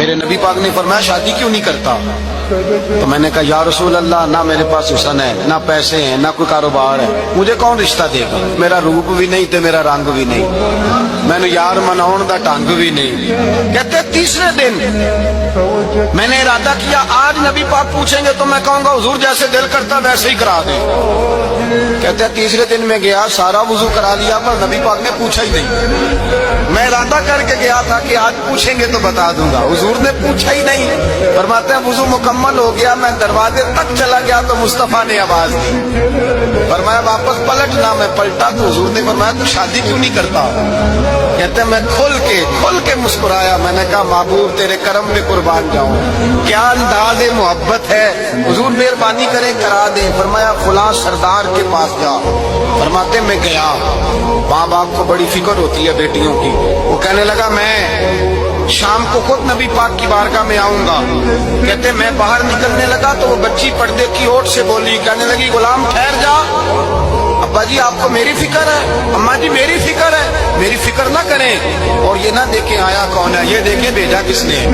میرے نبی پاک نے فرمایا شادی کیوں نہیں کرتا؟ تو میں نے کہا یا رسول اللہ نہ میرے پاس حسن ہے، نہ پیسے ہیں، نہ کوئی کاروبار ہے، مجھے کون رشتہ دے گا؟ میرا روپ بھی نہیں تے میرا رنگ بھی نہیں، میں نے یار مناؤن دا ٹنگ بھی نہیں۔ کہتے تیسرے دن میں نے ارادہ کیا آج نبی پاک پوچھیں گے تو میں کہوں گا حضور جیسے دل کرتا ویسے ہی کرا دیں۔ کہتے ہیں تیسرے دن میں گیا، سارا وضو کرا لیا پر نبی پاک نے پوچھا ہی نہیں۔ میں ارادہ کر کے گیا تھا کہ آج پوچھیں گے تو بتا دوں گا، حضور نے پوچھا ہی نہیں۔ فرماتے ہیں وضو مکمل ہو گیا، میں دروازے تک چلا گیا تو مصطفیٰ نے آواز دی، فرمایا واپس پلٹنا۔ میں پلٹا تو حضور نے فرمایا تو شادی کیوں نہیں کرتا؟ کہتے ہیں میں کھل کے مسکرایا، میں نے کہا محبوب تیرے کرم پہ قربان جاؤں، کیا انداز محبت ہے، حضور مہربانی کریں کرا دیں۔ فرمایا فلاں سردار کے پاس جا۔ فرماتے میں گیا، ماں باپ کو بڑی فکر ہوتی ہے بیٹیوں کی، وہ کہنے لگا میں شام کو خود نبی پاک کی بارگاہ میں آؤں گا۔ کہتے میں باہر نکلنے لگا تو وہ بچی پردے کی اوٹ سے بولی، کہنے لگی غلام ٹھہر جا، ابا جی آپ کو میری فکر ہے، اماں جی میری فکر ہے، میری فکر نہ کریں اور یہ نہ دیکھیں آیا کون ہے، یہ دیکھیں بھیجا کس نے۔